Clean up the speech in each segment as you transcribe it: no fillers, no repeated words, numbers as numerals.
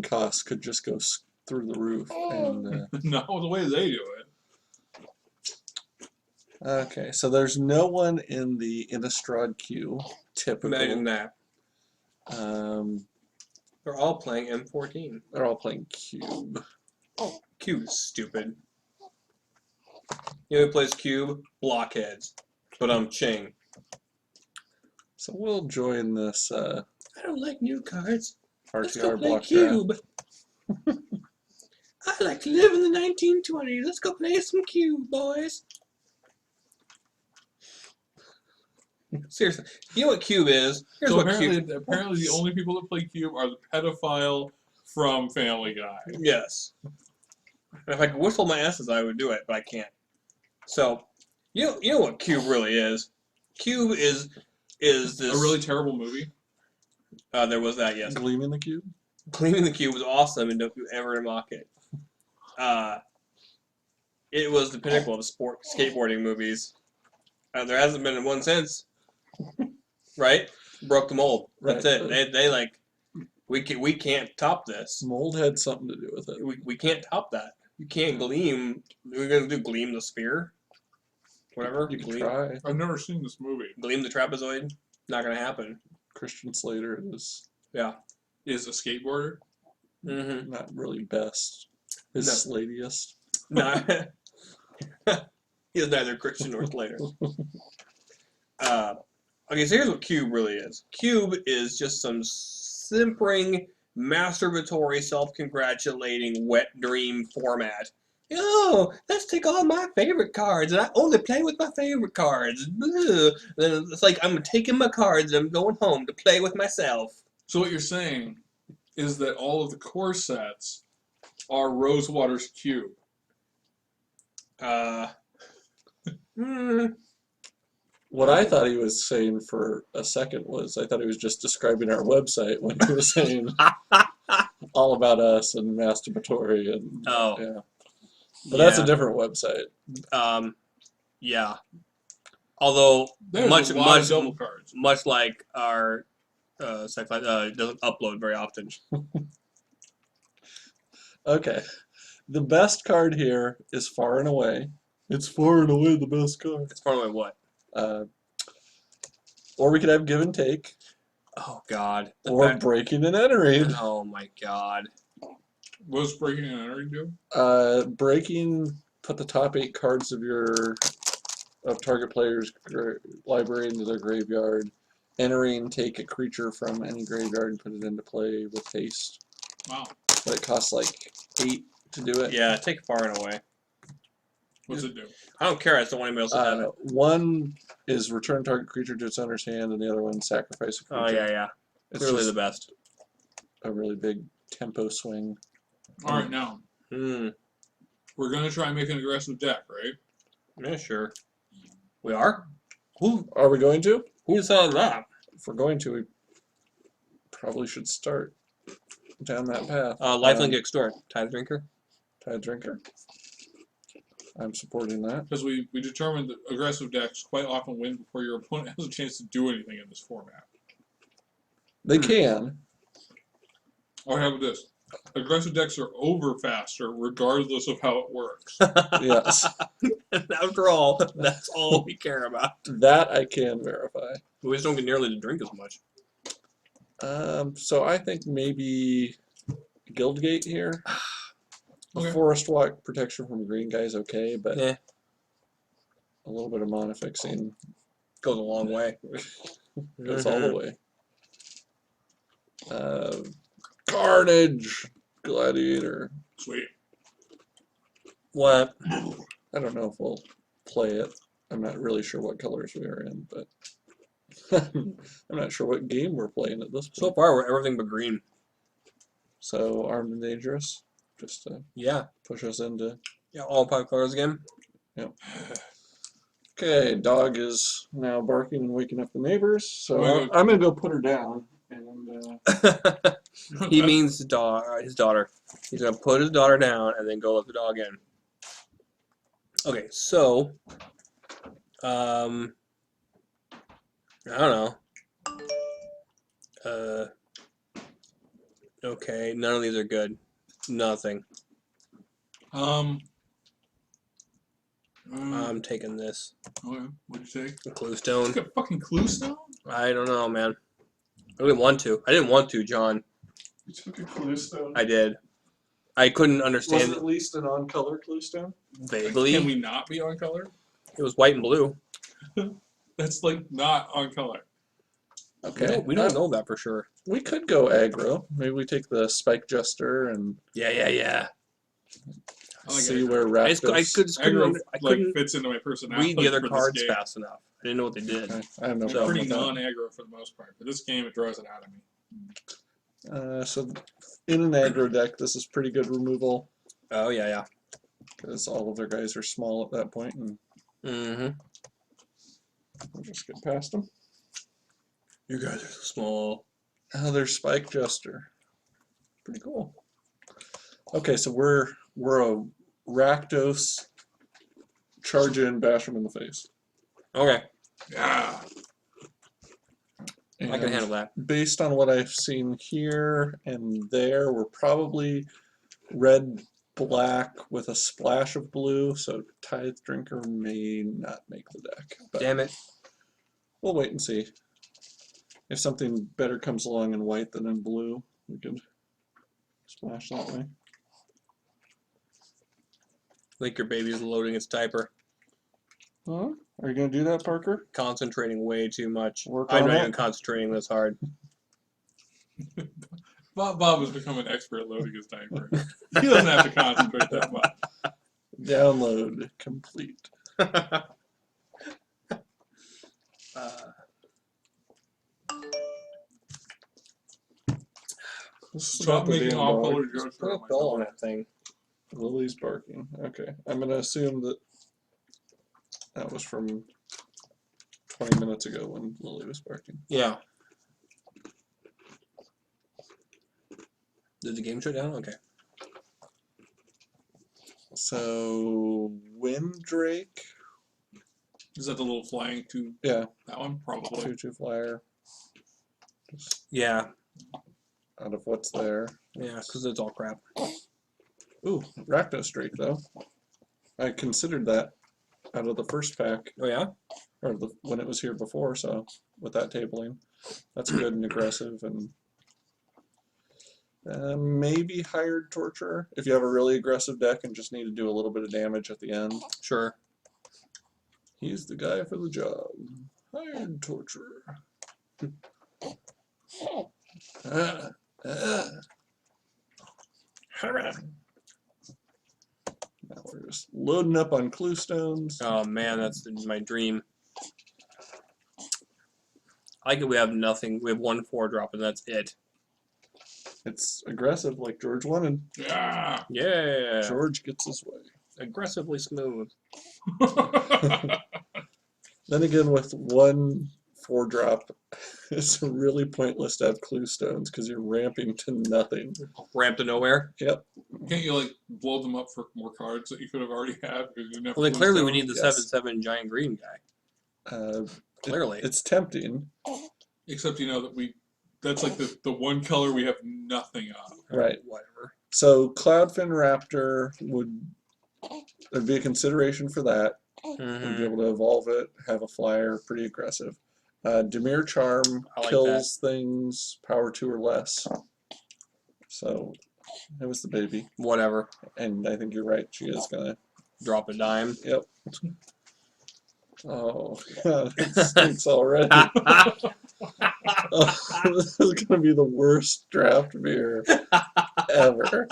building costs could just go through the roof. And No, the way they do it. okay, so there's no one in the Innistrad queue. Typical. Imagine that. Um, They're all playing M14. they're all playing Cube. Cube is stupid. You know who plays Cube? Blockheads. But I'm Ching. So we'll join this I don't like new cards. Let's go RTR play block Cube. I like to live in the 1920s. Let's go play some Cube, boys. Seriously, you know what Cube is? Here's So what apparently, Cube. apparently, the only people that play Cube are the pedophile from Family Guy. Yes. And if I could whistle my asses, I would do it, but I can't. So, you know what Cube really is? Cube is this A really terrible movie. there was that, yes. Gleaming the Cube? Cleaning the Cube was awesome, and don't you ever mock it. It was the pinnacle of skateboarding movies. There hasn't been one since. Right? Broke the mold. That's Right. it. They like, we can't top this. Mold had something to do with it. We can't top that. You can't gleam. We're gonna do gleam the sphere. Whatever. You can Gleam, try. I've never seen this movie. gleam the trapezoid. Not gonna happen. Christian Slater is Yeah. Is a skateboarder. Mm-hmm. not really best. His No. slatiest. No. He is neither Christian nor Slater. Okay, so here's what Cube really is. Cube is just some simpering, masturbatory, self-congratulating, wet dream format. Oh, let's take all my favorite cards, and I only play with my favorite cards. Blah. Then it's like I'm taking my cards and I'm going home to play with myself. So what you're saying is that all of the core sets are Rosewater's Cube. What I thought he was saying for a second was I thought he was just describing our website when he was saying all about us and masturbatory and Oh. yeah. But that's a Yeah. different website. Yeah. Although There's much a lot of much double cards. much like our site, it doesn't upload very often. Okay. The best card here is Far and Away. It's far and away the best card. It's far away what? Or we could have Give and Take. Oh God. The Or fact- Breaking and Entering. Oh my God. What does Breaking and Entering do? Breaking, put the top 8 cards of target player's library into their graveyard. Entering, take a creature from any graveyard and put it into play with haste. Wow. But it costs like 8 to do it. Yeah, take far and away. What's it do? I don't care. I just don't want anybody else to have it. One is return target creature to its owner's hand, and the other one sacrifice a creature. Oh yeah, yeah. It's Clearly just the best. a really big tempo swing. All right, now Hmm. we're gonna try and make an aggressive deck, right? Yeah, sure. We are. Who Are we going to? decided that? If we're going to, we probably should start down that path. Lifelink Extort. Tide Drinker. Tide Drinker. I'm supporting that. Because we determined that aggressive decks quite often win before your opponent has a chance to do anything in this format. They can. Or how about this? Aggressive decks are over faster regardless of how it works. Yes. After all, that's all we care about. That I can verify. We just don't get nearly to drink as much. So I think maybe Guildgate here. Okay. Forest Walk protection from green guy is okay, but Yeah. a little bit of mana fixing Goes a long way. goes all the way. Carnage Gladiator. Sweet. What? I don't know if we'll play it. I'm not really sure what colors we are in, but I'm not sure what game we're playing at this point. So far, we're everything but green. So Armed and Dangerous, just to Yeah. push us into. Yeah, all 5 colors again. Okay, dog is now barking and waking up the neighbors, so Wait. I'm gonna go put her down. And He means his daughter. He's gonna put his daughter down and then go let the dog in. Okay, so I don't know. Okay, none of these are good. Nothing. I'm taking this. Okay, what'd you take? Clue You stone. got fucking clue stone? I don't know, man. I didn't want to. I didn't want to, John. You took a clue stone. I did. I couldn't Was understand it at least an on-color clue stone? vaguely. Can we not be on color? It was white and blue. That's like not on color. Okay. We don't know that for sure. We could go aggro. Maybe we take the Spike Jester and Yeah. I like see aggro. where I Raptors. just couldn't, Aggro I like couldn't fits into my personality. read the other for cards this game. fast enough. I didn't know what they did. Okay, I have no I'm problem pretty with that. non-aggro for the most part, but this game it draws it out of me. So in an aggro deck, this is pretty good removal Oh, yeah. because all of their guys are small at that point, and Mm-hmm. we'll just get past them. You guys are so small. Oh, there's Spike Jester. Pretty cool. Okay, so we're a Rakdos, charge in, bash him in the face. Okay, Yeah. I can And handle that. based on what I've seen here and there, we're probably red, black with a splash of blue, so Tithe Drinker may not make the deck. But Damn it. we'll wait and see. If something better comes along in white than in blue, we could splash that way. I think your baby's loading its diaper. Huh? Are you going to do that, Parker? Concentrating way too much. Work I'm on not it. even concentrating this hard. Bob has become an expert at loading his diaper. He doesn't have to concentrate that much. Download complete. Stop making all color jokes Put a around my bell on door. that thing. Lily's barking. Okay, I'm going to assume that that was from 20 minutes ago when Lily was barking. Yeah. Did the game shut down? Okay. So, Windrake, Is that the little flying to yeah, that one? Probably. 2/2 flyer, just Yeah. out of what's there. Yeah, because it's all crap. Ooh, Rakdos Drake though. I considered that out of the first pack, Oh, yeah? or when it was here before, so with that tabling, that's good and aggressive, and maybe Hired Torturer if you have a really aggressive deck and just need to do a little bit of damage at the end. Sure. He's the guy for the job. Hired Torturer. Now we're just loading up on clue stones. Oh, man, that's my dream. I like it. We have nothing. We have 1 4-drop, and that's it. It's aggressive like George wanted. Yeah. Yeah. George gets his way. Aggressively smooth. Then again, with 1 4-drop, it's really pointless to have clue stones because you're ramping to nothing. Ramp to nowhere. Yep. Can't you like blow them up for more cards that you could have already had? Because you didn't have Well, then blue clearly we stone? need the Yes. 7/7 giant green guy. Clearly. It's tempting. Except you know that that's like the one color we have nothing of. Right. Whatever. So Cloudfin Raptor there'd be a consideration for that. We'd be Mm-hmm. able to evolve it, have a flyer, pretty aggressive. Demir Charm I like kills things power 2 or less. So it was the baby. Whatever. And I think you're right, she is gonna. Drop a dime. Yep. Oh, God, it stinks already. Oh, this is gonna be the worst draft beer ever.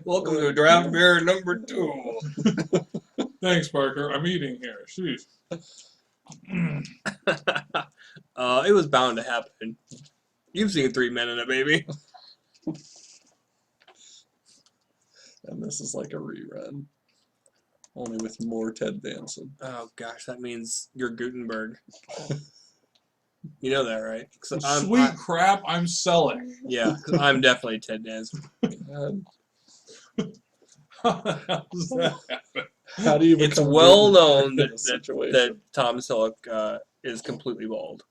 Welcome to draft beer number 2. Thanks, Parker. I'm eating here. Jeez. It was bound to happen. You've seen 3 Men and a Baby. And this is like a rerun. Only with more Ted Danson. Oh gosh, that means you're Gutenberg. You know that, right? 'Cause I'm- Sweet crap, I'm selling. yeah, 'cause I'm definitely Ted Danson. God, How does that happen? how do you It's become well Gutenberg known in that this situation? that Tom Selleck is completely bald.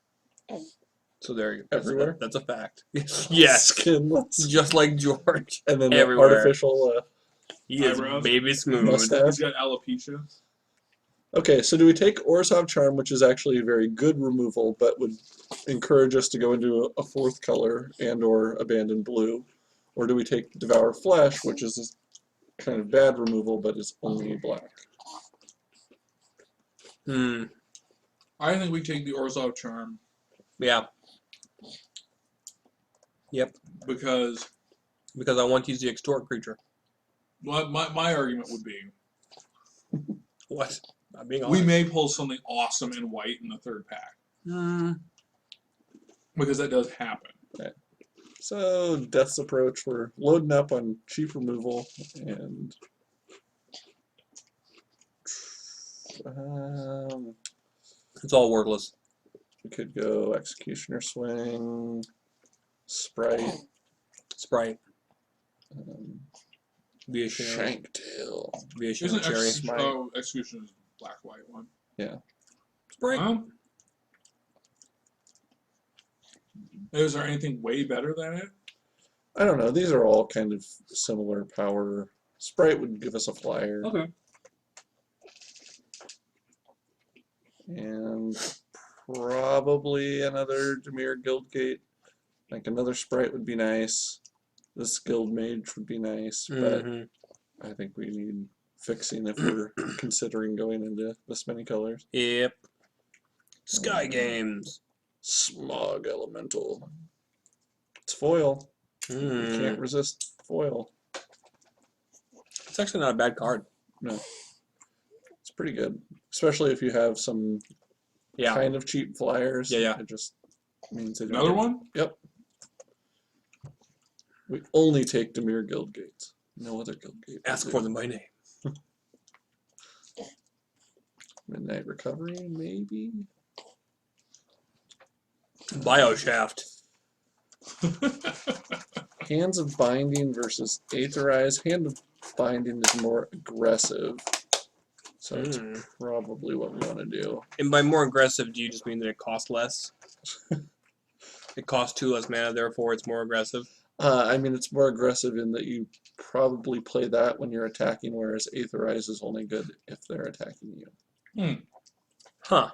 So there you go. Everywhere? That's a fact. Yes. Skinless. Just like George. And then the Everywhere. artificial He is Eyebrows. baby smooth. mustache. He's got alopecia. Okay, so do we take Orzhov Charm, which is actually a very good removal, but would encourage us to go into a fourth color and or Abandon Blue? Or do we take Devour Flesh, which is a kind of bad removal, but is only black? I think we take the Orzhov Charm Yeah. Yep. because I want to use the extort creature. my argument would be What? Not being we honest. may pull something awesome in white in the third pack because that does happen. So, Death's Approach, we're loading up on cheap removal, and It's all worthless. we could go Executioner Swing, Sprite, Via Shanktail. Via Cherry. Execution is black white one. Yeah. Sprite. Is there anything way better than it? I don't know. These are all kind of similar power. Sprite would give us a flyer. Okay. And probably another Dimir Guildgate. Like another Sprite would be nice. This Guild Mage would be nice, but I think we need fixing if we're considering going into this many colors. Yep. Sky Games. Smog Elemental. It's foil. You can't resist foil. It's actually not a bad card. No. It's pretty good. Especially if you have some kind of cheap flyers. Yeah. It just means they don't Another one? Yep. We only take Dimir Guildgates. No other Guildgate. Ask for them by name. Midnight Recovery, maybe? Bioshaft. Hands of Binding versus Aetherize. Hand of Binding is more aggressive. So that's probably what we want to do. And by more aggressive, do you just mean that it costs less? It costs 2 less mana, therefore it's more aggressive? I mean, it's more aggressive in that you probably play that when you're attacking, whereas Aetherize is only good if they're attacking you. Huh.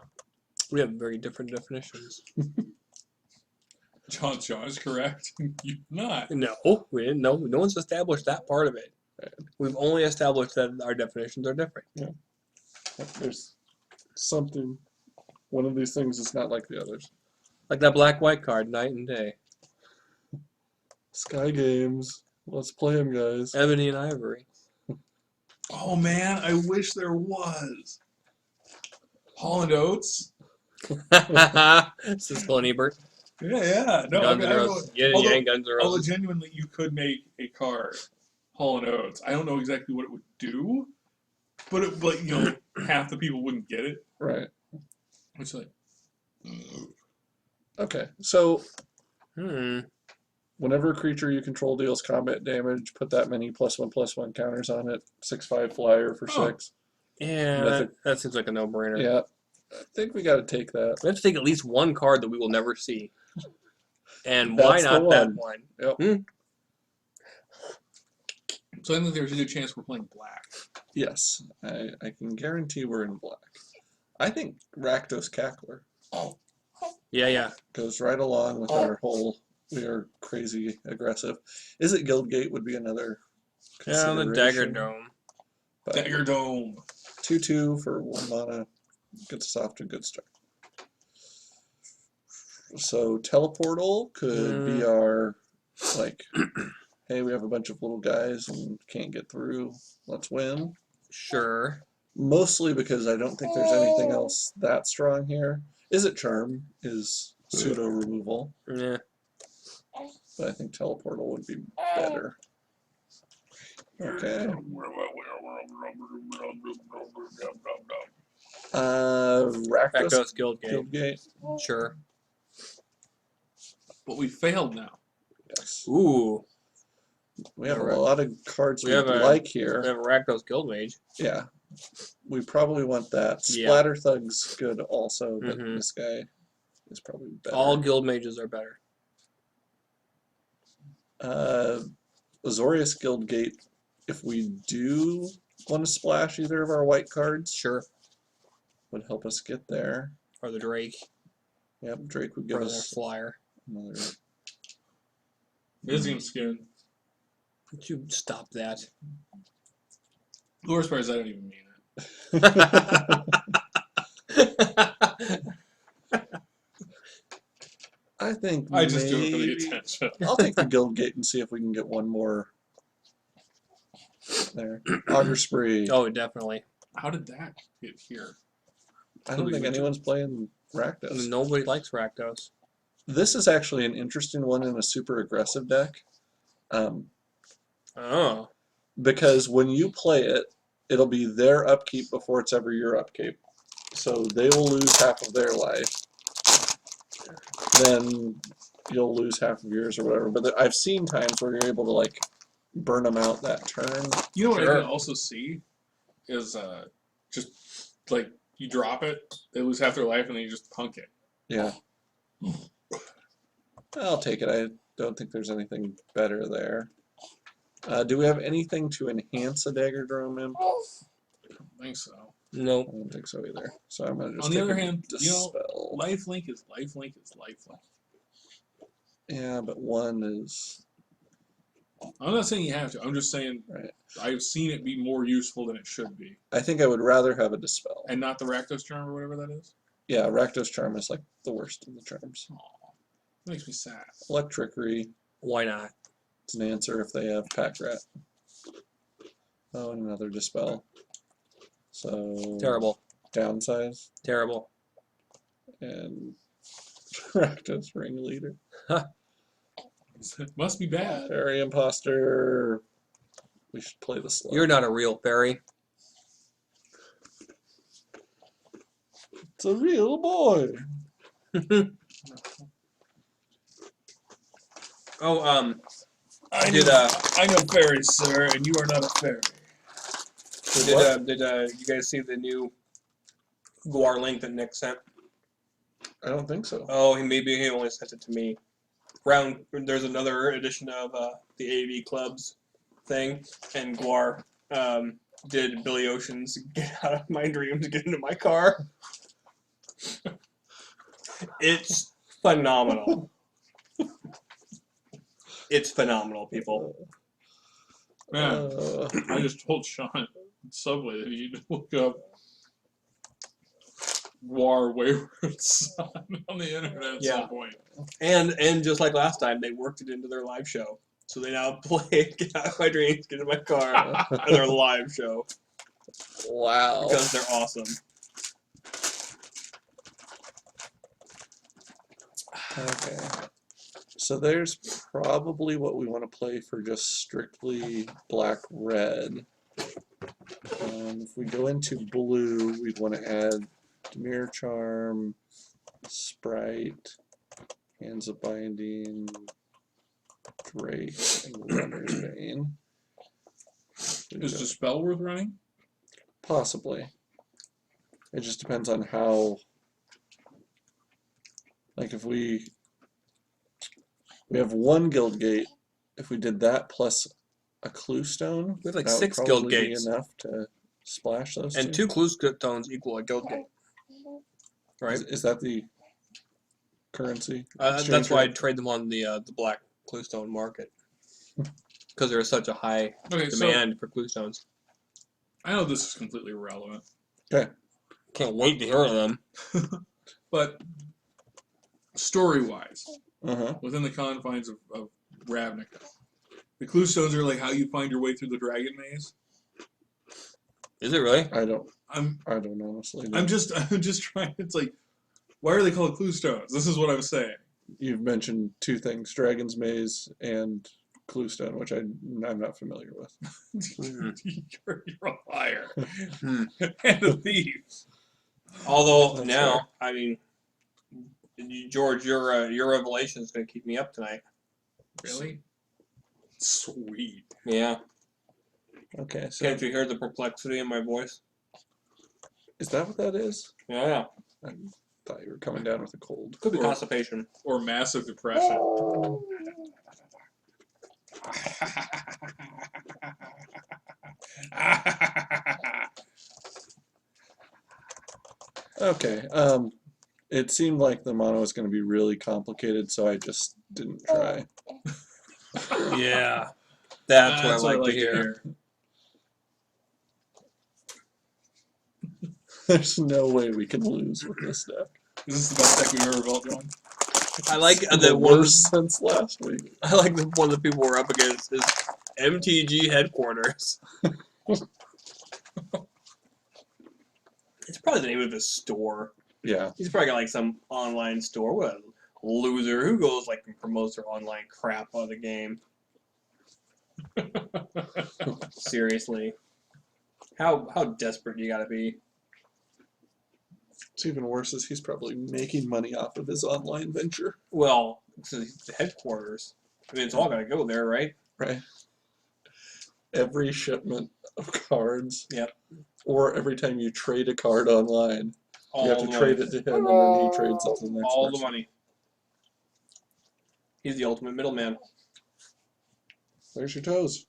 We have very different definitions. John is correct. You're not. No, we didn't. No one's established that part of it. We've only established that our definitions are different. Yeah. There's something. One of these things is not like the others. Like that black-white card, night and day. Sky Games. Let's play them, guys. Ebony and Ivory. Oh man, I wish there was. Holland Oates. Siskel and Ebert. Yeah. No, Guns N' Roses. Yin and Yang, Guns N' although Roses. genuinely, you could make a card, Holland Oates. I don't know exactly what it would do, but you know, half the people wouldn't get it. Right. It's like, Okay, so Hmm. whenever a creature you control deals combat damage, put that many +1/+1 counters on it. 6/5 flyer for 6. Yeah, that seems like a no-brainer. Yeah, I think we got to take that. We have to take at least one card that we will never see. And That's why the not that one. one? Yep. so I think there's a good chance we're playing black. Yes, I can guarantee we're in black. I think Rakdos Cackler Yeah. goes right along with our whole we are crazy aggressive. Is it Guildgate would be another Yeah, the Dagger Dome. but Dagger Dome. 2/2 for 1 mana gets us off to a good start. So Teleportal could be our like hey, we have a bunch of little guys and can't get through. Let's win. Sure. Mostly because I don't think there's anything else that strong here. Is it Charm? Is pseudo removal? Yeah. But I think Teleportal would be better. Okay. Rakdos Rakdos Guildgate. Guildgate. Sure. But we failed now. Yes. Ooh. We have Alright. a lot of cards We we have a- like We here. have a Rakdos Guildmage. Yeah. We probably want that. Yeah. Splatter Thug's good also, but Mhm. this guy is probably better. All guild mages are better. Azorius Guildgate, if we do want to splash either of our white cards, Sure. would help us get there. Or the Drake. Yep, Drake would give Or their us flyer. another. Visium Skin. Would you stop that? The worst part is I don't even mean it. I think I just do it for the maybe- attention. I'll take the Guildgate and see if we can get one more there. Augur Spree. Oh, definitely. How did that get here? I don't think anyone's playing Rakdos. Nobody likes Rakdos. This is actually an interesting one in a super aggressive deck. Oh. Because when you play it, it'll be their upkeep before it's ever your upkeep. So they will lose half of their life. Then you'll lose half of yours or whatever. But I've seen times where you're able to like burn them out that turn. You know what I Sure. can also see is just like you drop it, they lose half their life, and then you just punk it. Yeah. I'll take it. I don't think there's anything better there. Do we have anything to enhance a dagger drone imp? I don't think so. I Nope. don't think so either. So I'm gonna just On the take other a hand, you know, dispel. lifelink is lifelink is lifelink. Yeah, but one is I'm not saying you have to. I'm just saying right. I've seen it be more useful than it should be, I think I would rather have a dispel. and not the Rakdos Charm or whatever that is. Yeah, Rakdos Charm is like the worst of the charms. Aw, makes me sad. Electrickery. Why not? It's an answer if they have Pack Rat. Oh, and another dispel. So Terrible. downsize Terrible. and Rakdos Ringleader. It must be bad. Fairy Imposter. We should play the slow. You're not a real fairy. It's a real boy. Oh, I Did, know fairies, sir, and you are not a fairy. did you guys see the new Guar link that Nick sent? I don't think so. Oh, he only sent it to me. There's another edition of the AV Clubs thing, and Guar did Billy Ocean's "Get Out of My Dreams, Get Into My Car." It's phenomenal. It's phenomenal, people. Man, I just told Sean at Subway that he need to look up War Wayward Son on the internet at Yeah. some point. And just like last time, they worked it into their live show. So they now play "Get Out of My Dreams, Get Into My Car" in their live show Wow. because they're awesome. Okay. So there's probably what we want to play for just strictly black-red. If we go into blue, we'd want to add Demir Charm, Sprite, Hands of Binding, Drake, and Runner's Bane. Is the spell worth running? Possibly. It just depends on how. Like if we have one guild gate. If we did that plus a clue stone, We have like that would 6 guild probably be gates. enough to splash those And two. 2 clue stones equal a guild gate. Right? Is that the currency? That's exchange why I rate? trade them on the black clue stone market. Because there is such a high Okay, so demand for clue stones. I know this is completely irrelevant, Can't wait to hear of them. but story-wise, Uh-huh. within the confines of Ravnica, the clue stones are like how you find your way through the dragon maze. Is it really? I don't I'm honestly. I'm just trying. It's like, why are they called clue stones? This is what I'm saying. You've mentioned 2 things: Dragon's Maze and Cluestone, which I'm not familiar with. you're a liar Hmm. and a thief. Although That's now, fair. I mean, George, your revelation is going to keep me up tonight. Really? Sweet. Yeah. Okay, so Can't you hear the perplexity in my voice? is that what that is? Yeah. I Thought you were coming down with a cold. Could be Or- constipation. or massive depression. Okay. It seemed like the mono was going to be really complicated, so I just didn't try. Yeah. That's what I like to to hear. There's no way we can lose with this deck. Is this the best deck we've ever built, John? I like The the one. worst since last week. I like the one that people were up against is MTG headquarters. It's probably the name of his store. Yeah. He's probably got like some online store. What a loser. Who goes like and promotes their online crap on the game? Seriously. How desperate you gotta be? What's even worse is he's probably making money off of his online venture. Well, it's the headquarters. I mean, it's all gotta go there, right? Right. Every shipment of cards. Yep. Or every time you trade a card online, All you have to the trade money. it to him, and then he trades it to the next All person. the money. He's the ultimate middleman. There's your toes.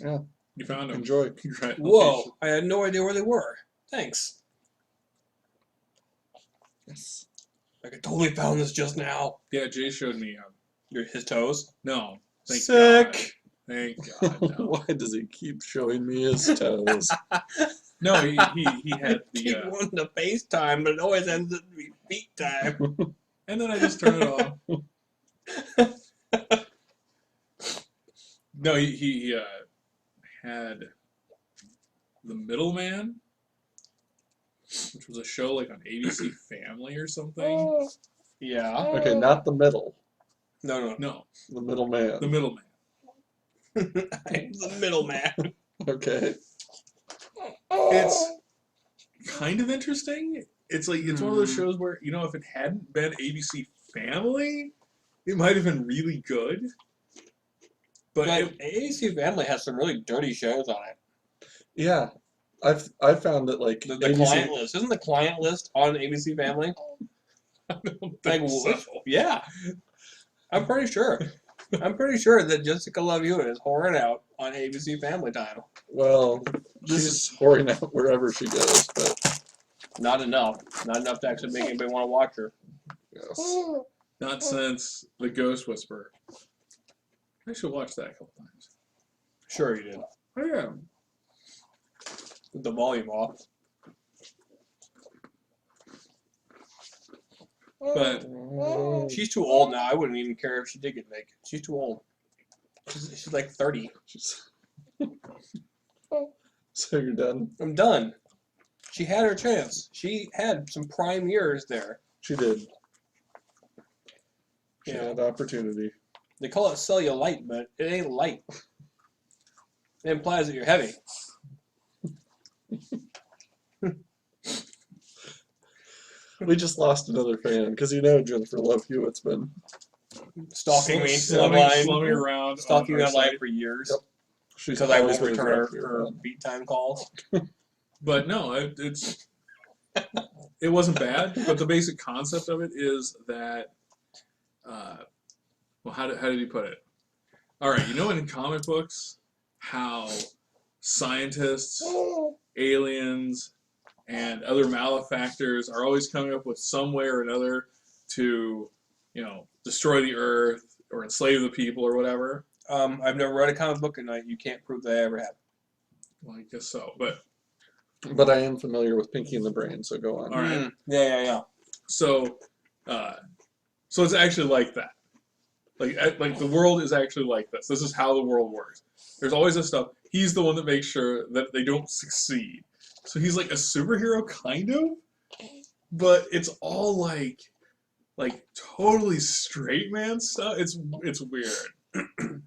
Yeah. You found him. Enjoy. Congratulations. Whoa! I had no idea where they were. Thanks. Yes. Like I totally found this just now. Yeah, Jay showed me. His toes. No. Thank Sick. God. Thank God. No. Why does he keep showing me his toes? No, he had Keep the. wanting to FaceTime, but it always ends up to be feet time. And then I just turn it off. No, he had The Middleman, which was a show like on ABC Family or something. Yeah. Okay, not the middle. No. No, The middle man. The Middleman. I'm the middleman. Okay. It's kind of interesting. It's like it's one of those shows where if it hadn't been ABC Family, it might have been really good. But But AC Family has some really dirty shows on it. Yeah. I've found that like The ABC client list. Isn't the client list on ABC Family? I don't Like, think so. yeah. I'm pretty sure. I'm pretty sure that Jessica Love Hewitt is whoring out on ABC Family Time. well, she's whoring out wherever she goes, but Not enough. Not enough to actually make anybody want to watch her. yes. Not since The Ghost Whisperer. I should watch that a couple times. Sure you did. Oh yeah. With the volume off. But She's too old now. I wouldn't even care if she did get naked. She's too old. She's like 30. She's- So you're done? I'm done. She had her chance. She had some prime years there. She did. She Yeah. had opportunity. They call it cellulite, but it ain't light. It implies that you're heavy. We just lost another fan because Jennifer Love Hewitt's been. Stalking me slumming online. around. Stalking me our online site. for years. Yep. She's Because I always won't been return her, attractive, her man. beat time calls. But no, it wasn't bad. But the basic concept of it is that, well, how did he put it? All right, in comic books, how scientists, aliens, and other malefactors are always coming up with some way or another to, destroy the Earth or enslave the people or whatever. I've never read a comic book, and you can't prove that I ever have. Well, I guess so, but But I am familiar with Pinky and the Brain, so go on. all right. Yeah. So it's actually like that. Like the world is actually like this. This is how the world works. There's always this stuff. He's the one that makes sure that they don't succeed. So he's like a superhero, kind of, but it's all like totally straight man stuff. It's weird.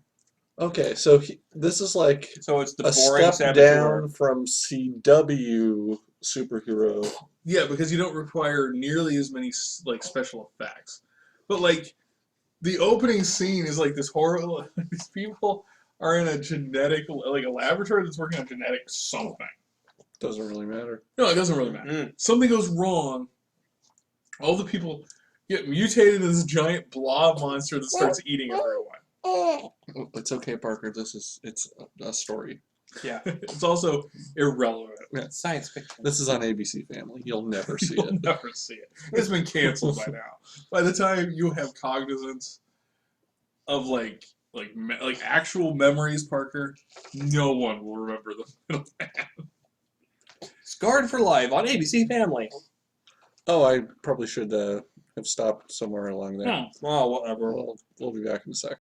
Okay, so this is like So it's the a boring step saboteur. down from CW superhero. Yeah, because you don't require nearly as many special effects. But the opening scene is like this horrible. These people are in a a laboratory that's working on genetic something. Doesn't really matter. No, it doesn't really matter. Something goes wrong, All the people get mutated into this giant blob monster that starts eating everyone. Oh, it's okay, Parker. It's a story. Yeah. It's also irrelevant. Science fiction. This is on ABC Family. You'll never see You'll it. never see it. It's been canceled by now. By the time you have cognizance of like actual memories, Parker, no one will remember the middleman. Scarred for Life on ABC Family. Oh, I probably should have stopped somewhere along there. Hmm. Oh, whatever. We'll be back in a sec.